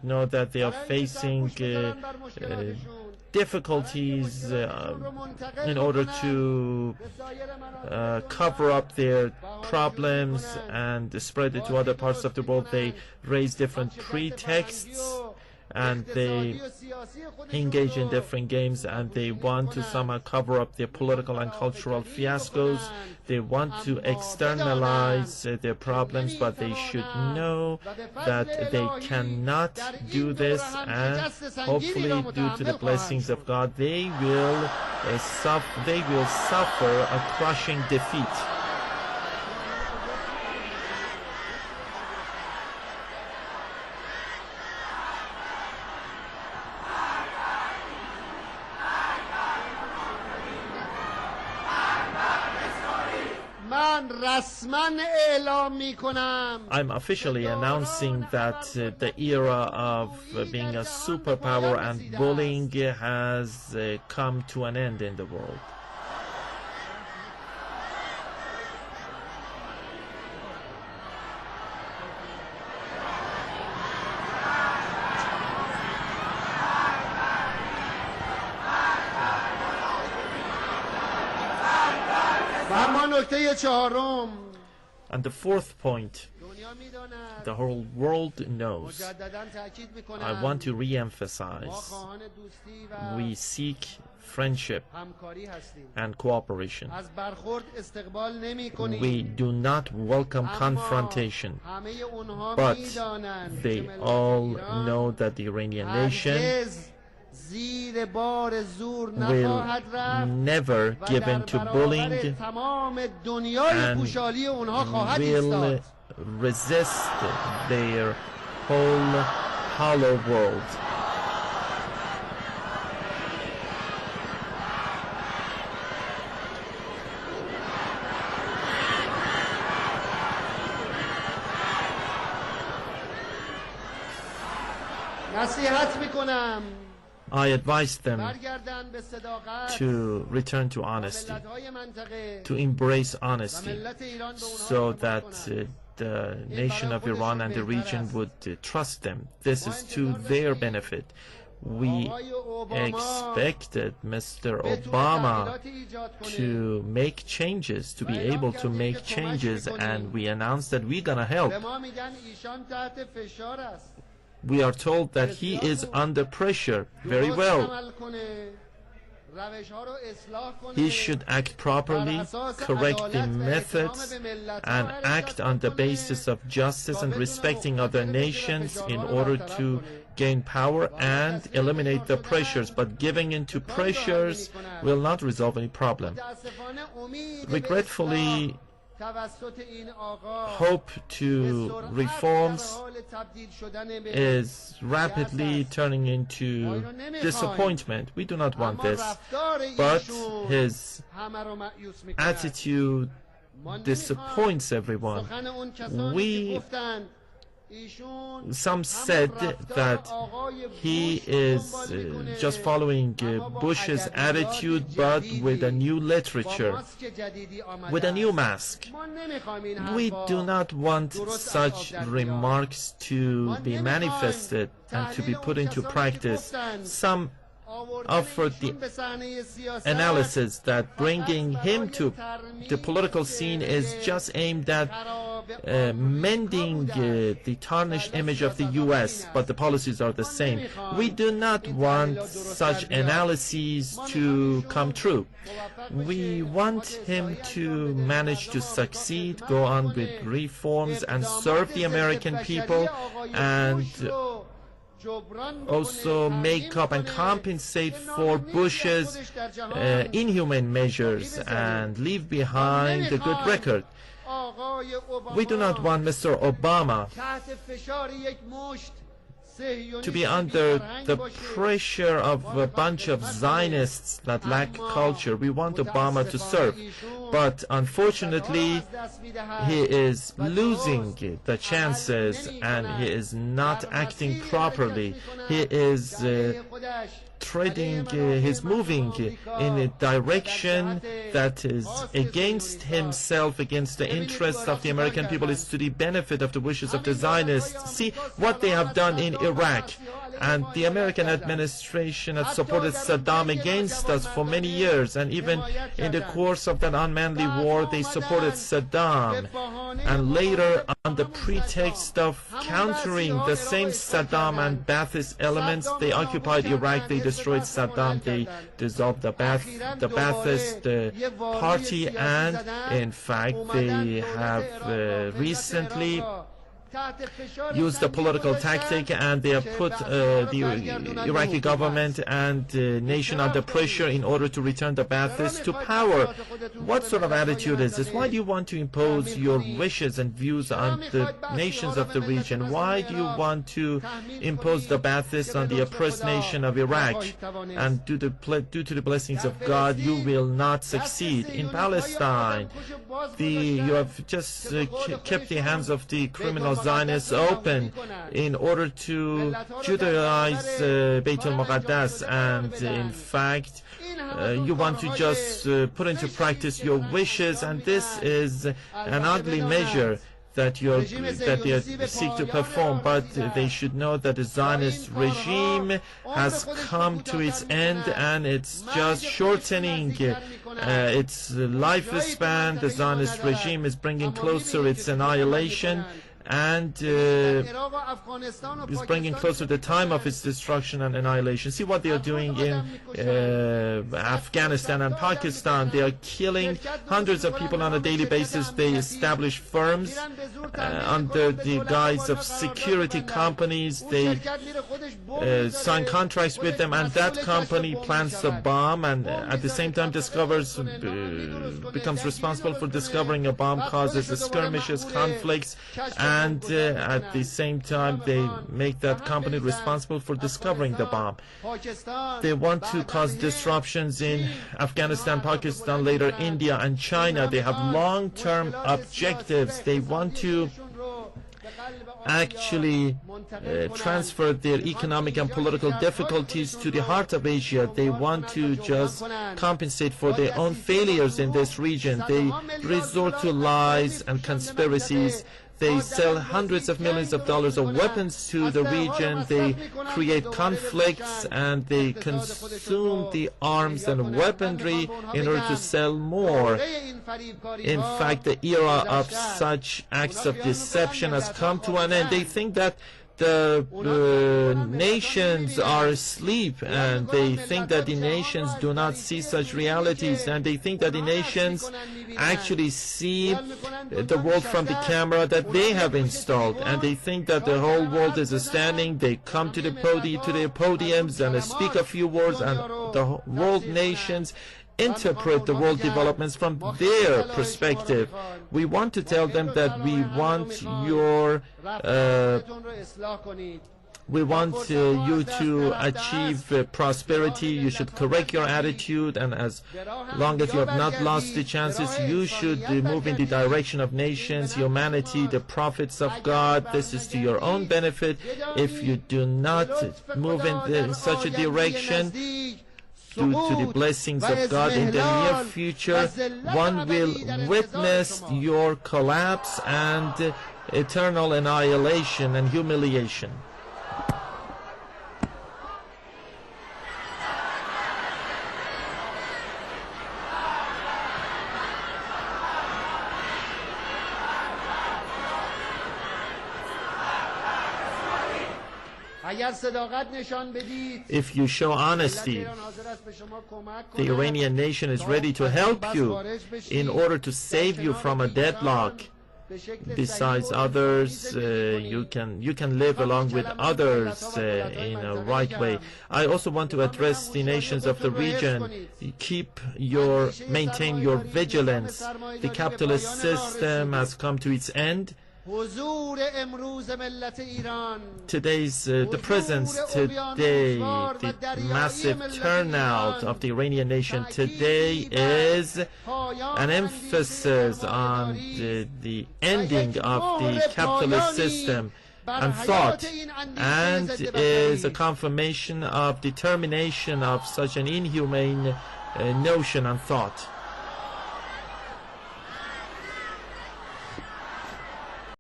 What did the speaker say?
know that they are facing difficulties in order to cover up their problems and spread it to other parts of the world. They raise different pretexts and they engage in different games, and they want to somehow cover up their political and cultural fiascos. They want to externalize their problems, but they should know that they cannot do this, and hopefully due to the blessings of God they will suffer a crushing defeat. I'm officially announcing that the era of being a superpower and bullying has come to an end in the world. And the fourth point, the whole world knows. I want to re-emphasize, we seek friendship and cooperation. We do not welcome confrontation, but they all know that the Iranian nation will never give in to bullying and will resist their whole hollow world. I advise them to return to honesty, to embrace honesty, so that the nation of Iran and the region would trust them. This is to their benefit. We expected Mr. Obama to make changes, to be able to make changes, and we announced that we're gonna help. We are told that he is under pressure. Very well. He should act properly, correct the methods, and act on the basis of justice and respecting other nations in order to gain power and eliminate the pressures. But giving in to pressures will not resolve any problem. Regretfully, hope to reforms is rapidly turning into disappointment. We do not want this, but his attitude disappoints everyone. Some said that he is just following Bush's attitude, but with a new literature, with a new mask. We do not want such remarks to be manifested and to be put into practice. Some offered the analysis that bringing him to the political scene is just aimed at mending the tarnished image of the US, but the policies are the same. We do not want such analyses to come true. We want him to manage to succeed, go on with reforms, and serve the American people, and also make up and compensate for Bush's inhumane measures and leave behind a good record. We do not want Mr. Obama to be under the pressure of a bunch of Zionists that lack culture. We want Obama to serve, but unfortunately he is losing the chances and he is not acting properly. He is he's moving in a direction that is against himself, against the interests of the American people, is to the benefit of the wishes of the Zionists. See what they have done in Iraq. And the American administration has supported Saddam against us for many years, and even in the course of that unmanly war, they supported Saddam. And later, on the pretext of countering the same Saddam and Ba'athist elements, they occupied Iraq, they destroyed Saddam, they dissolved the Ba'athist party, and in fact, they have recently used the political tactic, and they have put the Iraqi government and nation under pressure in order to return the Ba'athists to power. What sort of attitude is this? Why do you want to impose your wishes and views on the nations of the region? Why do you want to impose the Ba'athists on the oppressed nation of Iraq? And due to the blessings of God, you will not succeed. In Palestine, you have just kept the hands of the criminal Zionists open in order to Judaize Beit al-Muqaddas, and in fact you want to just put into practice your wishes, and this is an ugly measure that they seek to perform. But they should know that the Zionist regime has come to its end, and it's just shortening its lifespan. The Zionist regime is bringing closer its annihilation, and is bringing closer the time of its destruction and annihilation. See what they are doing in Afghanistan and Pakistan. They are killing hundreds of people on a daily basis. They establish firms under the guise of security companies. They sign contracts with them, and that company plants a bomb, and at the same time becomes responsible for discovering a bomb, causes skirmishes, conflicts, and at the same time they make that company responsible for discovering the bomb. They want to cause disruptions in Afghanistan, Pakistan, later India and China. They have long-term objectives. They want to actually transfer their economic and political difficulties to the heart of Asia. They want to just compensate for their own failures in this region. They resort to lies and conspiracies. They sell hundreds of millions of dollars of weapons to the region. They create conflicts, and they consume the arms and weaponry in order to sell more. In fact, the era of such acts of deception has come to an end. They think that the nations are asleep, and they think that the nations do not see such realities, and they think that the nations actually see the world from the camera that they have installed, and they think that the whole world is standing. They come to the podiums and speak a few words, and the world nations interpret the world developments from their perspective. We want to tell them that we want you to achieve prosperity. You should correct your attitude, and as long as you have not lost the chances, you should move in the direction of nations, humanity, the prophets of God. This is to your own benefit. If you do not move in such a direction, due to the blessings of God, in the near future, one will witness your collapse and eternal annihilation and humiliation. If you show honesty, the Iranian nation is ready to help you in order to save you from a deadlock. Besides others, you can live along with others in a right way. I also want to address the nations of the region. Maintain your vigilance. The capitalist system has come to its end. The presence today, the massive turnout of the Iranian nation today is an emphasis on the ending of the capitalist system. and thought, and is a confirmation of determination of such an inhumane notion and thought.